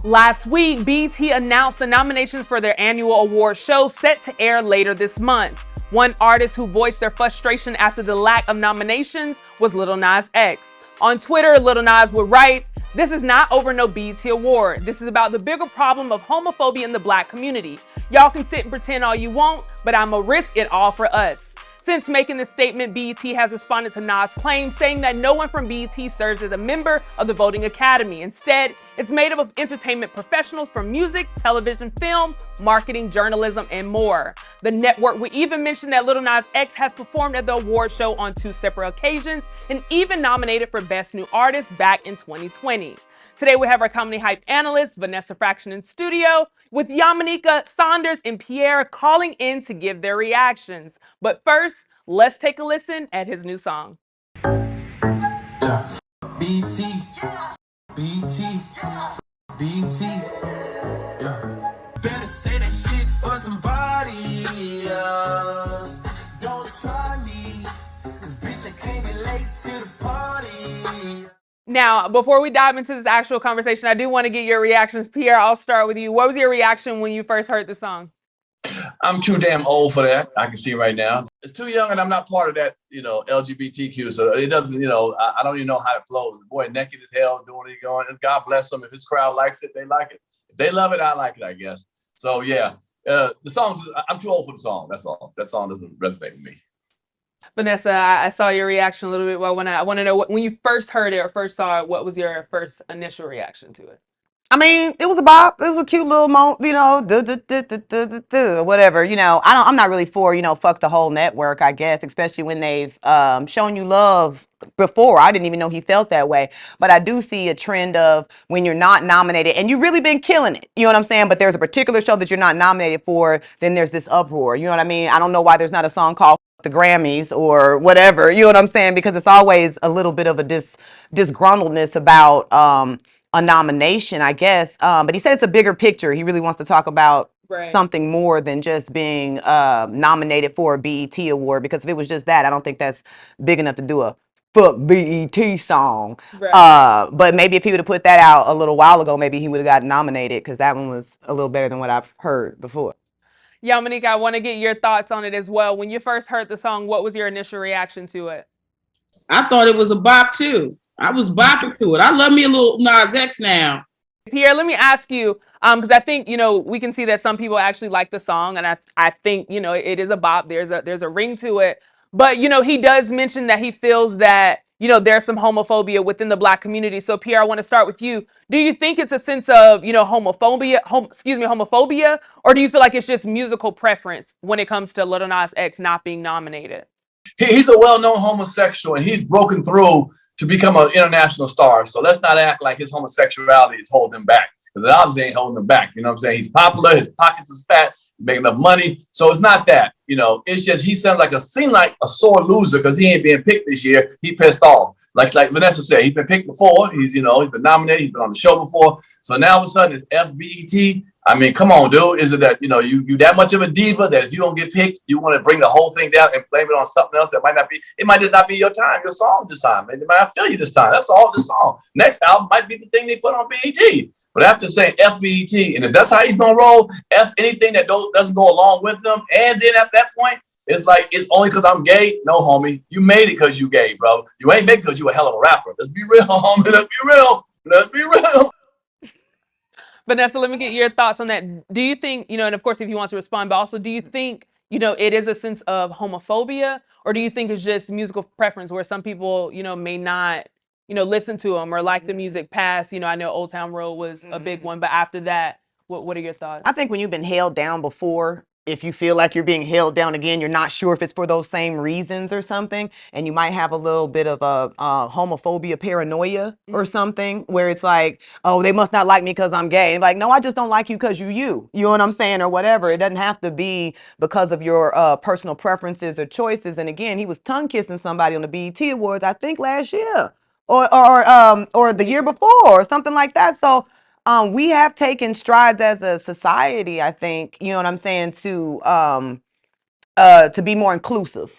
Last week, BET announced the nominations for their annual award show set to air later this month. One artist who voiced their frustration after the lack of nominations was Lil Nas X. On Twitter, Lil Nas would write, "This is not over no BET award. This is about the bigger problem of homophobia in the black community. Y'all can sit and pretend all you want, but I'ma risk it all for us." Since making this statement, BET has responded to Nas' claim, saying that no one from BET serves as a member of the Voting Academy. Instead, it's made up of entertainment professionals from music, television, film, marketing, journalism, and more. The network would even mention that Lil Nas X has performed at the award show on 2 separate occasions and even nominated for Best New Artist back in 2020. Today we have our comedy hype analyst, Vanessa Fraction, in studio, with Yamaneikas Thoughts and Pierre calling in to give their reactions. But first, let's take a listen at his new song. Yeah. BT, BT, BT. Yeah. Better say that shit for somebody else. Don't try me, cause bitch I can't be late to the party. Now, before we dive into this actual conversation, I do want to get your reactions. Pierre, I'll start with you. What was your reaction when you first heard the song? I'm too damn old for that. I can see right now. It's too young, and I'm not part of that, LGBTQ. So it doesn't, I don't even know how it flows. The boy naked as hell doing what he's going. God bless him. If his crowd likes it, they like it. If they love it, I like it, I guess. So yeah, the songs. I'm too old for the song. That's all. That song doesn't resonate with me. Vanessa, I saw your reaction a little bit. Well, I want to know when you first heard it or first saw it, what was your first initial reaction to it? I mean, it was a bop. It was a cute little moment, whatever. I'm not really for, fuck the whole network, I guess, especially when they've shown you love before. I didn't even know he felt that way. But I do see a trend of when you're not nominated and you've really been killing it. You know what I'm saying? But there's a particular show that you're not nominated for, then there's this uproar. You know what I mean? I don't know why there's not a song called the Grammys or whatever. You know what I'm saying? Because it's always a little bit of a disgruntledness about a nomination, I guess. But he said it's a bigger picture. He really wants to talk about something more than just being nominated for a BET award. Because if it was just that, I don't think that's big enough to do a fuck BET song. But maybe if he would have put that out a little while ago, maybe he would have gotten nominated, because that one was a little better than what I've heard before. Yamanika, I want to get your thoughts on it as well. When you first heard the song, what was your initial reaction to it? I thought it was a bop too. I was bopping to it. I love me a little Nas X now. Pierre, let me ask you, because I think, we can see that some people actually like the song, and I think, it is a bop. There's a ring to it. But, he does mention that he feels that, there's some homophobia within the Black community. So, Pierre, I want to start with you. Do you think it's a sense of, homophobia, or do you feel like it's just musical preference when it comes to Lil Nas X not being nominated? He's a well-known homosexual, and he's broken through to become an international star. So let's not act like his homosexuality is holding him back, because it obviously ain't holding him back. You know what I'm saying? He's popular, his pockets is fat, making enough money. So it's not that, it's just he seems like a sore loser because he ain't being picked this year. He pissed off. Like Vanessa said, he's been picked before. He's been nominated. He's been on the show before. So now all of a sudden it's FBET. I mean, come on, dude. Is it that, you that much of a diva that if you don't get picked, you want to bring the whole thing down and blame it on something else that it might just not be your time, your song this time. It might not feel you this time. That's all this song. Next album might be the thing they put on BET. But after saying FBET, and if that's how he's going to roll, F anything that doesn't go along with them. And then at that point, it's like, it's only because I'm gay. No, homie. You made it because you gay, bro. You ain't made it because you a hell of a rapper. Let's be real, homie. Let's be real. Let's be real. Vanessa, let me get your thoughts on that. Do you think, and of course, if you want to respond, but also, do you think, it is a sense of homophobia, or do you think it's just musical preference where some people, may not, listen to them or like the music past, I know Old Town Road was a big one, but after that, what are your thoughts? I think when you've been held down before, if you feel like you're being held down again, you're not sure if it's for those same reasons or something, and you might have a little bit of a homophobia paranoia or something, where it's like, oh, they must not like me because I'm gay. And like, no, I just don't like you because you know what I'm saying, or whatever. It doesn't have to be because of your personal preferences or choices. And again, he was tongue kissing somebody on the BET Awards, I think last year or the year before or something like that. So we have taken strides as a society, I think, you know what I'm saying, to be more inclusive.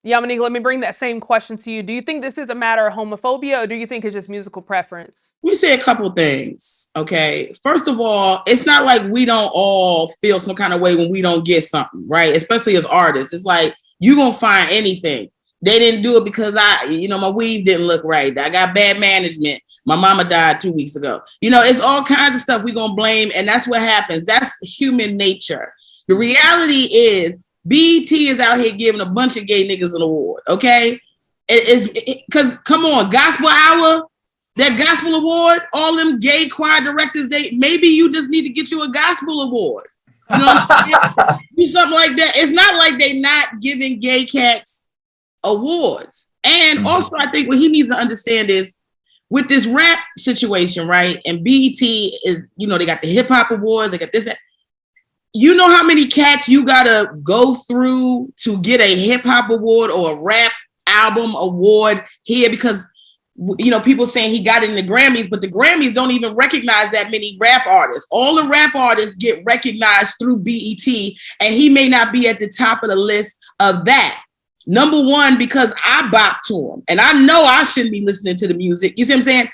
Yamanika, let me bring that same question to you. Do you think this is a matter of homophobia, or do you think it's just musical preference? Let me say a couple things, okay? First of all, it's not like we don't all feel some kind of way when we don't get something, right? Especially as artists. It's like, you're going to find anything. They didn't do it because my weave didn't look right. I got bad management. My mama died 2 weeks ago. It's all kinds of stuff we're going to blame, and that's what happens. That's human nature. The reality is, BET is out here giving a bunch of gay niggas an award, okay? Because, come on, Gospel Hour, that Gospel Award, all them gay choir directors, maybe you just need to get you a Gospel Award. You know what I'm saying? Do something like that. It's not like they not giving gay cats awards. And also, I think what he needs to understand is, with this rap situation, right? And BET is, they got the hip hop awards, they got this, that. You know how many cats you gotta go through to get a hip hop award or a rap album award here? Because people saying he got it in the Grammys, but the Grammys don't even recognize that many rap artists. All the rap artists get recognized through BET, and he may not be at the top of the list of that. Number one, because I bop to him, and I know I shouldn't be listening to the music. You see what I'm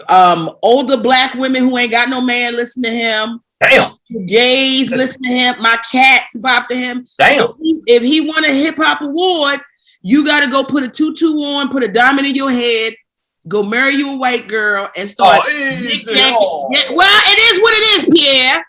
saying? Older black women who ain't got no man listen to him. Damn. Gays listen to him. My cats bop to him. Damn. If he won a hip hop award, you got to go put a tutu on, put a diamond in your head, go marry you a white girl, and start. Well, it is what it is, Pierre.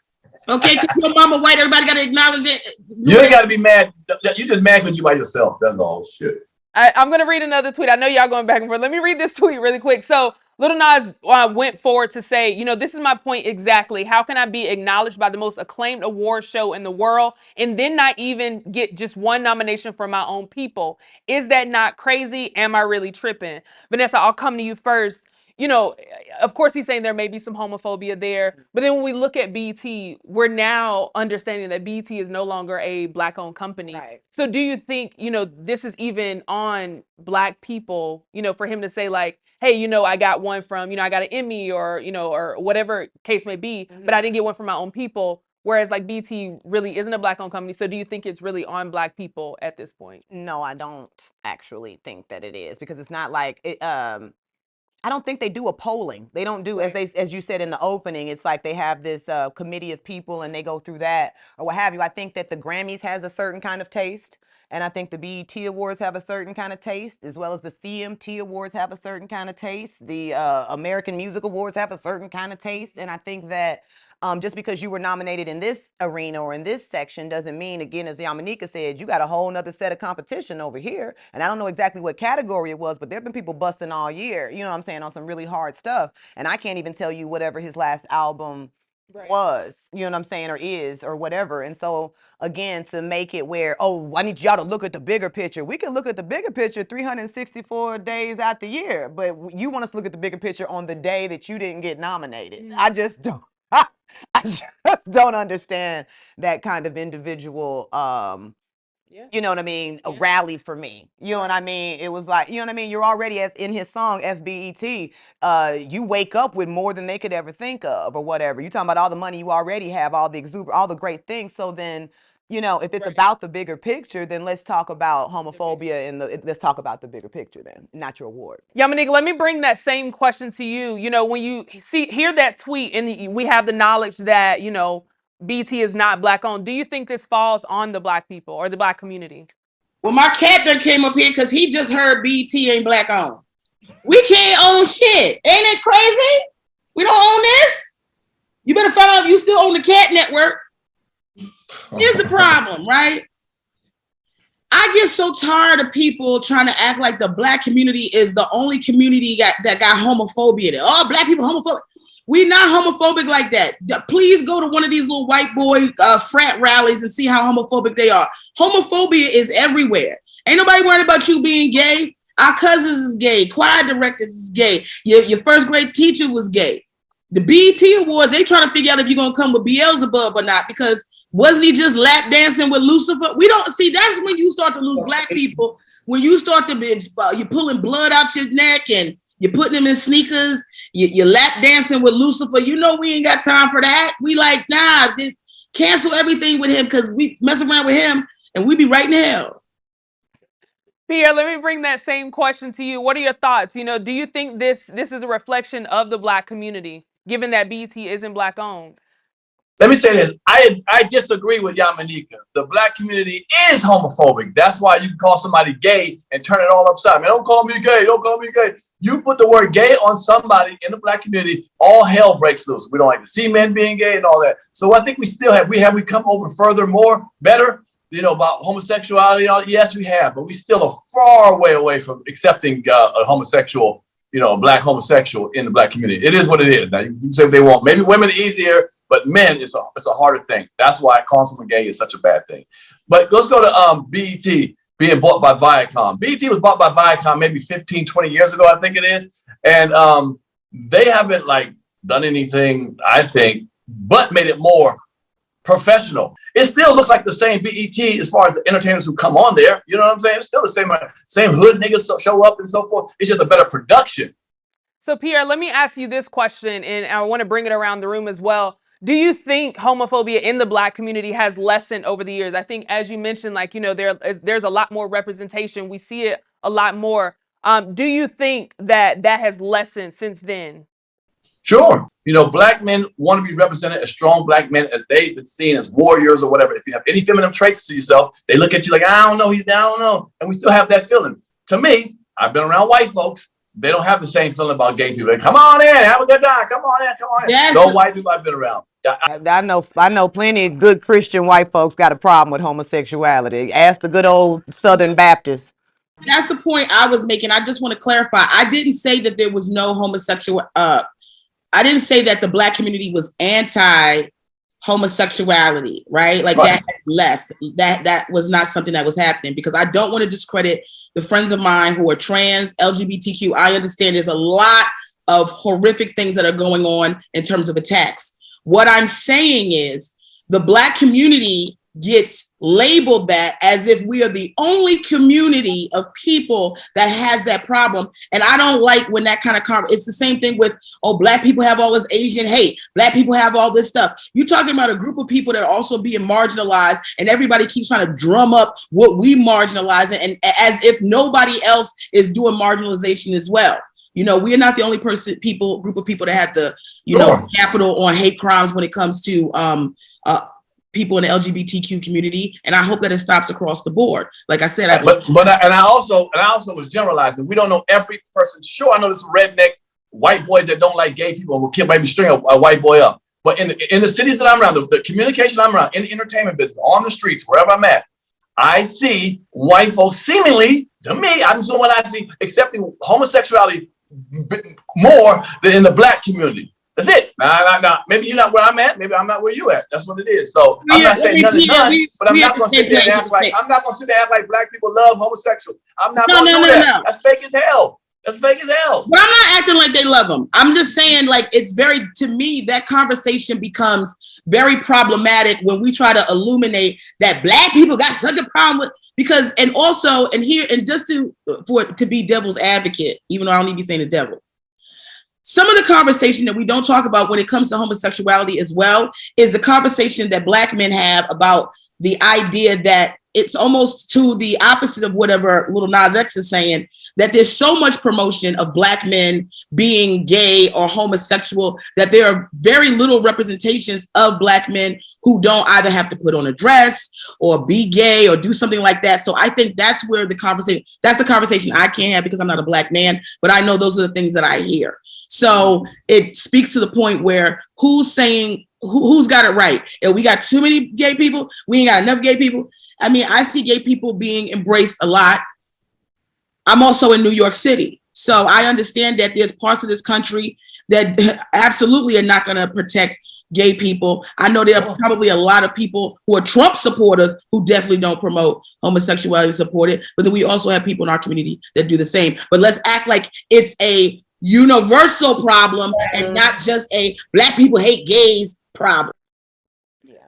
Okay, because your mama white, everybody got to acknowledge it. You ain't got to be mad. You just mad because you by yourself. That's all. Shit. I'm going to read another tweet. I know y'all going back and forth. Let me read this tweet really quick. So Lil Nas went forward to say, this is my point exactly. How can I be acknowledged by the most acclaimed award show in the world and then not even get just one nomination for my own people? Is that not crazy? Am I really tripping? Vanessa, I'll come to you first. Of course he's saying there may be some homophobia there, but then when we look at BET, we're now understanding that BET is no longer a black-owned company. Right. So do you think, this is even on black people, for him to say like, hey, I got one from, I got an Emmy or whatever case may be, but I didn't get one from my own people. Whereas like BET really isn't a black-owned company. So do you think it's really on black people at this point? No, I don't actually think that it is, because it's not like it, I don't think they do a polling. They don't do, as you said in the opening, it's like they have this committee of people and they go through that or what have you. I think that the Grammys has a certain kind of taste, and I think the BET Awards have a certain kind of taste, as well as the CMT Awards have a certain kind of taste. The American Music Awards have a certain kind of taste, and I think that just because you were nominated in this arena or in this section doesn't mean, again, as Yamanika said, you got a whole nother set of competition over here. And I don't know exactly what category it was, but there have been people busting all year, you know what I'm saying, on some really hard stuff. And I can't even tell you whatever his last album was, you know what I'm saying, or is, or whatever. And so, again, to make it where, I need y'all to look at the bigger picture. We can look at the bigger picture 364 days out the year, but you want us to look at the bigger picture on the day that you didn't get nominated. I just don't. I just don't understand that kind of individual, you know what I mean, a rally for me. You know what I mean? It was like, you know what I mean? You're already, as in his song, FBET, you wake up with more than they could ever think of or whatever. You're talking about all the money you already have, all the great things. So then, if it's about the bigger picture, then let's talk about homophobia and let's talk about the bigger picture then, not your award. Yamanika, let me bring that same question to you. When you hear that tweet and we have the knowledge that, BT is not black owned, do you think this falls on the black people or the black community? Well, my cat done came up here because he just heard BT ain't black owned. We can't own shit. Ain't it crazy? We don't own this. You better find out if you still own the Cat Network. Here's the problem, right? I get so tired of people trying to act like the black community is the only community that got homophobia. Oh, black people homophobic. We're not homophobic like that. Please go to one of these little white boy frat rallies and see how homophobic they are. Homophobia is everywhere. Ain't nobody worried about you being gay. Our cousins is gay. Choir directors is gay. Your first grade teacher was gay. The BET Awards, they trying to figure out if you're going to come with Beelzebub or not, because wasn't he just lap dancing with Lucifer? We don't see. That's when you start to lose black people. When you start to be, you're pulling blood out your neck and you're putting them in sneakers. You're lap dancing with Lucifer. We ain't got time for that. We like, nah, cancel everything with him because we mess around with him and we be right in hell. Pierre, let me bring that same question to you. What are your thoughts? Do you think this is a reflection of the Black community, given that BET isn't Black owned? Let me say this. I disagree with Yamaneika. The Black community is homophobic. That's why you can call somebody gay and turn it all upside. Man, don't call me gay. Don't call me gay. You put the word gay on somebody in the Black community, all hell breaks loose. We don't like to see men being gay and all that. So I think we still have we come over furthermore, better, about homosexuality. Yes, we have, but we still are far way away from accepting a homosexual, Black homosexual in the Black community. It is what it is. Now you can say what they want. Maybe women easier, but men it's a harder thing. That's why calling someone gay is such a bad thing. But let's go to BET being bought by Viacom. BET was bought by Viacom maybe 15, 20 years ago, I think it is. And they haven't done anything, I think, but made it more professional. It still looks like the same BET as far as the entertainers who come on there. You know what I'm saying? It's still the same hood niggas show up and so forth. It's just a better production. So Pierre, let me ask you this question, and I want to bring it around the room as well. Do you think homophobia in the Black community has lessened over the years? I think, as you mentioned, there's a lot more representation. We see it a lot more. Do you think that has lessened since then? Sure. Black men want to be represented as strong Black men, as they've been seen as warriors or whatever. If you have any feminine traits to yourself, they look at you like, I don't know, I don't know. And we still have that feeling. To me, I've been around white folks. They don't have the same feeling about gay people. Come on in, have a good time. Come on in. Yes. No white people I've been around. I know plenty of good Christian white folks got a problem with homosexuality. Ask the good old Southern Baptists. That's the point I was making. I just want to clarify. I didn't say that there was no homosexual. I didn't say that the Black community was anti-homosexuality, right? Right. That less. That was not something that was happening, because I don't want to discredit the friends of mine who are trans, LGBTQ. I understand there's a lot of horrific things that are going on in terms of attacks. What I'm saying is the Black community gets labeled that as if we are the only community of people that has that problem. And I don't like when that kind of it's the same thing with, Black people have all this Asian hate. Black people have all this stuff. You're talking about a group of people that are also being marginalized, and everybody keeps trying to drum up what we marginalize, and as if nobody else is doing marginalization as well. We are not the only group of people that had the, capital on hate crimes when it comes to people in the LGBTQ community, and I hope that it stops across the board. Like I said, I also was generalizing. We don't know every person. Sure, I know there's redneck white boys that don't like gay people and will kill, maybe string a white boy up. But in the cities that I'm around, the communication I'm around, in the entertainment business, on the streets, wherever I'm at, I see white folks seemingly, to me, I'm just what I see, accepting homosexuality more than in the Black community. That's it. Now, maybe you're not where I'm at. Maybe I'm not where you at. That's what it is. So I'm not saying none, but I'm not going to sit there and act like Black people love homosexuals. I'm not going to do that. No. That's fake as hell. But I'm not acting like they love them. I'm just saying, to me, that conversation becomes very problematic when we try to illuminate that Black people got such a problem with, because, and also, and just to be devil's advocate, even though I don't need to be saying the devil. Some of the conversation that we don't talk about when it comes to homosexuality as well is the conversation that Black men have about the idea that it's almost to the opposite of whatever Lil Nas X is saying, that there's so much promotion of Black men being gay or homosexual that there are very little representations of Black men who don't either have to put on a dress or be gay or do something like that. So I think that's where that's the conversation I can't have because I'm not a Black man, but I know those are the things that I hear. So it speaks to the point where who's got it right? If we got too many gay people, we ain't got enough gay people. I mean, I see gay people being embraced a lot. I'm also in New York City. So I understand that there's parts of this country that absolutely are not going to protect gay people. I know there are probably a lot of people who are Trump supporters who definitely don't promote homosexuality, support it. But then we also have people in our community that do the same. But let's act like it's a universal problem and not just a Black people hate gays problem.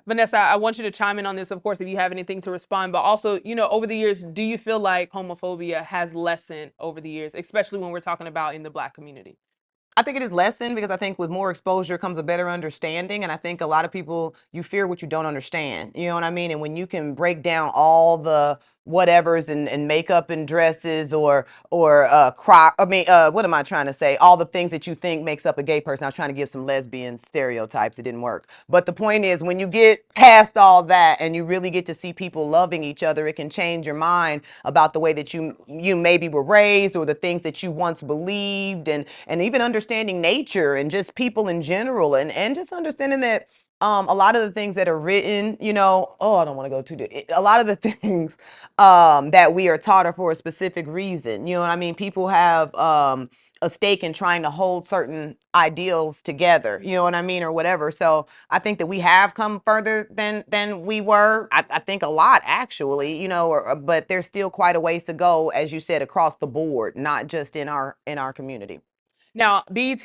Vanessa, I want you to chime in on this, of course, if you have anything to respond. But also, over the years, do you feel like homophobia has lessened over the years, especially when we're talking about in the Black community? I think it is lessened because I think with more exposure comes a better understanding. And I think a lot of people, you fear what you don't understand. You know what I mean? And when you can break down all the whatevers and makeup and dresses or what am I trying to say? All the things that you think makes up a gay person. I was trying to give some lesbian stereotypes. It didn't work. But the point is, when you get past all that and you really get to see people loving each other, it can change your mind about the way that you maybe were raised or the things that you once believed, and even understanding nature and just people in general, and just understanding that a lot of the things that are written, I don't want to go too deep. A lot of the things that we are taught are for a specific reason. You know what I mean? People have a stake in trying to hold certain ideals together, you know what I mean, or whatever. So I think that we have come further than we were. I think a lot, actually, but there's still quite a ways to go, as you said, across the board, not just in our community. Now, BET,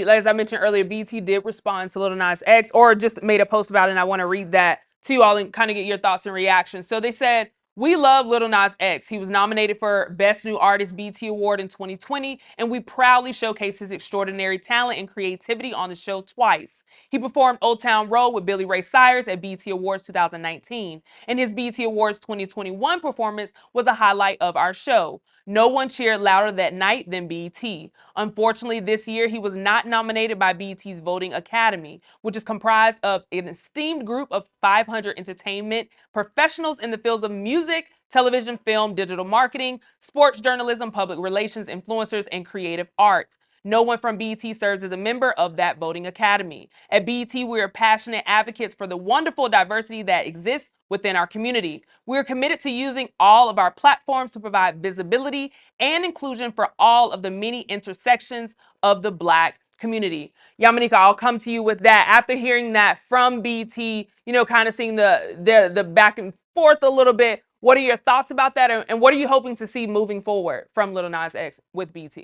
as I mentioned earlier, BET did respond to Lil Nas X, or just made a post about it, and I want to read that to you all and kind of get your thoughts and reactions. So they said, "We love Lil Nas X. He was nominated for Best New Artist BET Award in 2020, and we proudly showcase his extraordinary talent and creativity on the show twice. He performed Old Town Road with Billy Ray Cyrus at BET Awards 2019, and his BET Awards 2021 performance was a highlight of our show. No one cheered louder that night than BET. Unfortunately, this year he was not nominated by BET's Voting Academy, which is comprised of an esteemed group of 500 entertainment professionals in the fields of music, television, film, digital marketing, sports journalism, public relations, influencers, and creative arts. No one from BET serves as a member of that voting academy. At BET, we are passionate advocates for the wonderful diversity that exists within our community. We are committed to using all of our platforms to provide visibility and inclusion for all of the many intersections of the Black community." Yamaneika, I'll come to you with that. After hearing that from BET, kind of seeing the back and forth a little bit, what are your thoughts about that, and what are you hoping to see moving forward from Lil Nas X with BET?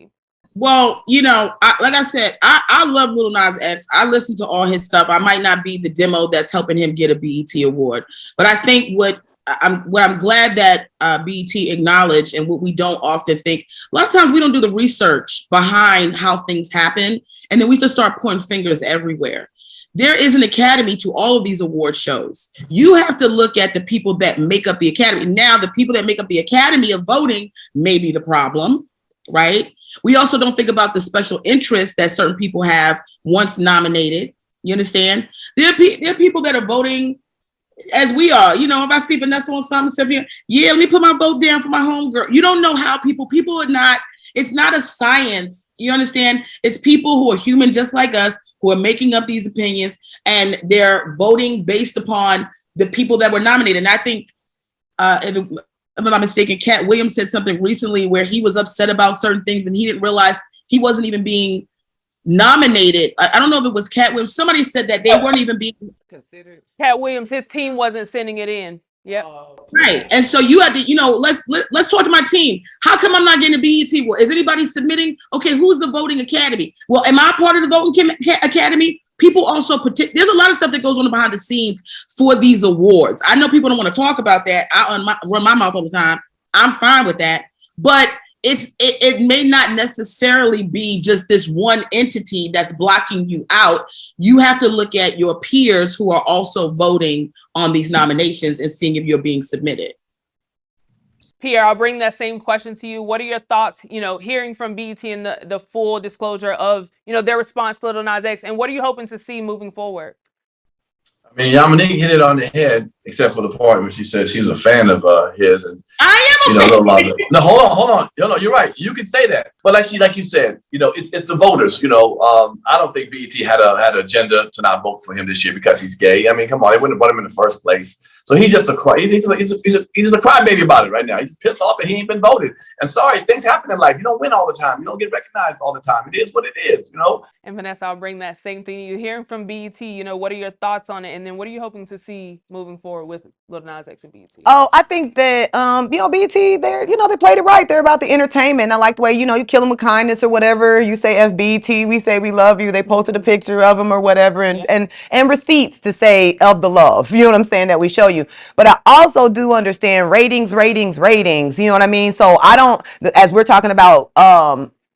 Well, like I said, I love Lil Nas X. I listen to all his stuff. I might not be the demo that's helping him get a BET award, but I think what I'm glad that BET acknowledged, and what we don't often think, a lot of times we don't do the research behind how things happen, and then we just start pointing fingers everywhere. There is an academy to all of these award shows. You have to look at the people that make up the academy. Now, the people that make up the academy of voting may be the problem, right? We also don't think about the special interests that certain people have once nominated. You understand? There are people that are voting as we are. If I see Vanessa on something, Sophia, yeah, let me put my vote down for my homegirl. You don't know how people are not, it's not a science. You understand? It's people who are human just like us, who are making up these opinions, and they're voting based upon the people that were nominated. And I think, if I'm not mistaken, Cat Williams said something recently where he was upset about certain things and he didn't realize he wasn't even being nominated. I don't know if it was Cat Williams. Somebody said that they weren't even being considered. Cat Williams, his team wasn't sending it in. Yep. Right. And so you had to, let's talk to my team. How come I'm not getting a BET award? Is anybody submitting? Okay, who's the voting academy? Well, am I part of the voting academy? People also there's a lot of stuff that goes on behind the scenes for these awards. I know people don't want to talk about that. I run my mouth all the time. I'm fine with that. But it may not necessarily be just this one entity that's blocking you out. You have to look at your peers who are also voting on these nominations and seeing if you're being submitted. Pierre, I'll bring that same question to you. What are your thoughts, hearing from BET and the full disclosure of, their response to Lil Nas X, and what are you hoping to see moving forward? I mean, Yamaneika hit it on the head, except for the part where she said she's a fan of his, and I am a fan. No, hold on. No, you're right. You can say that, but like you said, it's the voters. I don't think BET had an agenda to not vote for him this year because he's gay. I mean, come on, they wouldn't have brought him in the first place. So he's just a crybaby about it right now. He's pissed off that he ain't been voted. And sorry, things happen in life. You don't win all the time. You don't get recognized all the time. It is what it is. And Vanessa, I'll bring that same thing. You're hearing from BET. What are your thoughts on it? And then what are you hoping to see moving forward with Lil Nas X and BET? Oh, I think that BET, they played it right. They're about the entertainment. I like the way, you kill them with kindness or whatever. You say FBT, we say we love you. They posted a picture of them or whatever, and receipts to say of the love. You know what I'm saying, that we show you. But I also do understand ratings. You know what I mean? So I don't, as we're talking about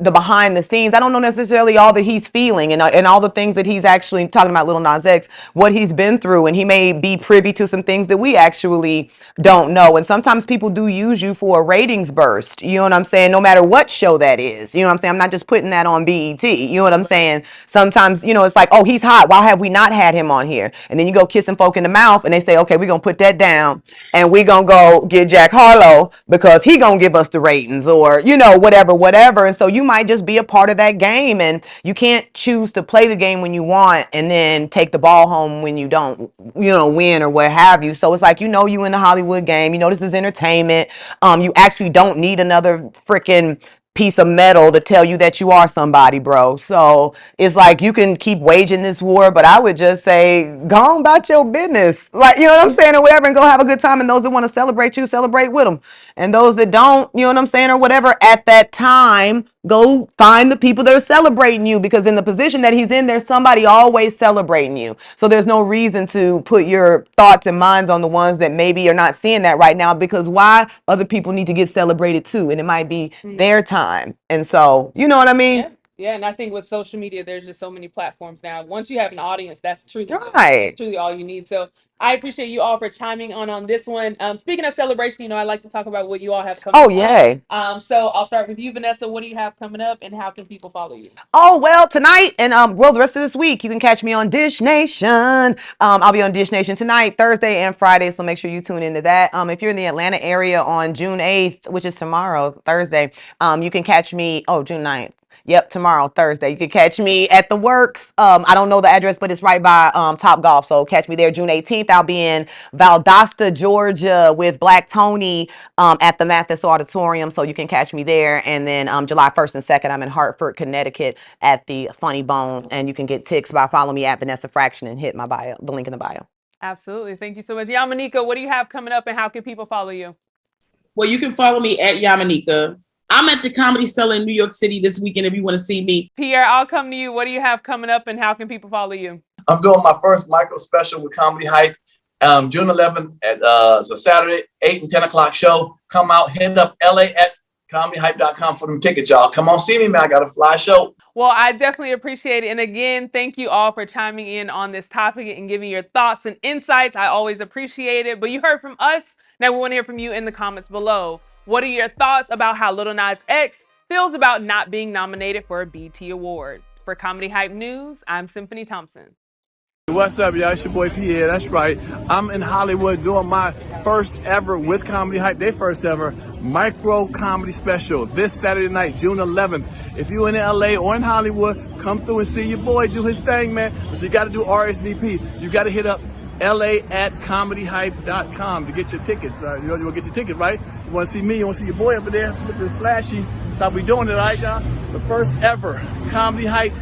the behind the scenes. I don't know necessarily all that he's feeling and all the things that he's actually talking about, Lil Nas X, what he's been through, and he may be privy to some things that we actually don't know. And sometimes people do use you for a ratings burst. You know what I'm saying? No matter what show that is. You know what I'm saying? I'm not just putting that on BET. You know what I'm saying? Sometimes, you know, it's like, oh, he's hot. Why have we not had him on here? And then you go kissing folk in the mouth and they say, okay, we're going to put that down and we're going to go get Jack Harlow because he going to give us the ratings, or, you know, whatever. And so you might just be a part of that game, and you can't choose to play the game when you want and then take the ball home when you don't, you know, win or what have you. So it's like, you know, you in the Hollywood game, you know, this is entertainment. You actually don't need another freaking piece of metal to tell you that you are somebody, bro. So it's like you can keep waging this war, but I would just say go on about your business, like, you know what I'm saying, or whatever, and go have a good time. And those that want to celebrate you, celebrate with them, and those that don't, you know what I'm saying, or whatever, at that time, go find the people that are celebrating you, because in the position that he's in, there's somebody always celebrating you. So there's no reason to put your thoughts and minds on the ones that maybe are not seeing that right now, because why? Other people need to get celebrated too, and it might be their time. And so, you know what I mean? Yeah. Yeah, and I think with social media, there's just so many platforms now. Once you have an audience, that's truly Right. that's truly all you need. So I appreciate you all for chiming on this one. Speaking of celebration, you know, I like to talk about what you all have coming Oh, up. yay. So I'll start with you, Vanessa. What do you have coming up, and how can people follow you? Oh, well, tonight and well, the rest of this week, you can catch me on Dish Nation. I'll be on Dish Nation tonight, Thursday, and Friday, so make sure you tune into that. If you're in the Atlanta area on June 8th, which is tomorrow, Thursday, you can catch me, June 9th. Yep, tomorrow, Thursday. You can catch me at the Works. I don't know the address, but it's right by Top Golf. So catch me there June 18th. I'll be in Valdosta, Georgia with Black Tony at the Mathis Auditorium. So you can catch me there. And then July 1st and 2nd, I'm in Hartford, Connecticut at the Funny Bone. And you can get tickets by following me at Vanessa Fraction and hit my bio, the link in the bio. Absolutely. Thank you so much. Yamaneika, what do you have coming up, and how can people follow you? Well, you can follow me at Yamaneika. I'm at the Comedy Cellar in New York City this weekend if you want to see me. Pierre, I'll come to you. What do you have coming up, and how can people follow you? I'm doing my first micro special with Comedy Hype, June 11th at it's a Saturday, 8 and 10 o'clock show. Come out, hit up LA at comedyhype.com for them tickets, y'all. Come on, see me, man. I got a fly show. Well, I definitely appreciate it. And again, thank you all for chiming in on this topic and giving your thoughts and insights. I always appreciate it. But you heard from us. Now we want to hear from you in the comments below. What are your thoughts about how Lil Nas X feels about not being nominated for a BET Award? For Comedy Hype News, I'm Symphony Thompson. What's up, y'all? It's your boy Pierre. That's right. I'm in Hollywood doing my first ever with Comedy Hype, their first ever micro comedy special this Saturday night, June 11th. If you're in LA or in Hollywood, come through and see your boy do his thing, man. But you got to do RSVP. You got to hit up LA at comedyhype.com to get your tickets. You know, you want to get your tickets, right? You want to see me, you want to see your boy up there, flipping flashy. That's how we doing it, all right, y'all? The first ever Comedy Hype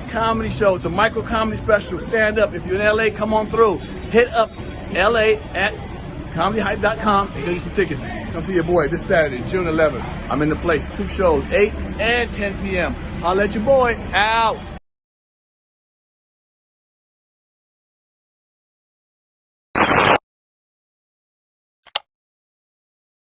comedy show. It's a micro comedy special. Stand up. If you're in LA, come on through. Hit up LA at comedyhype.com and get you some tickets. Come see your boy this Saturday, June 11th. I'm in the place. 2 shows, 8 and 10 p.m. I'll let your boy out.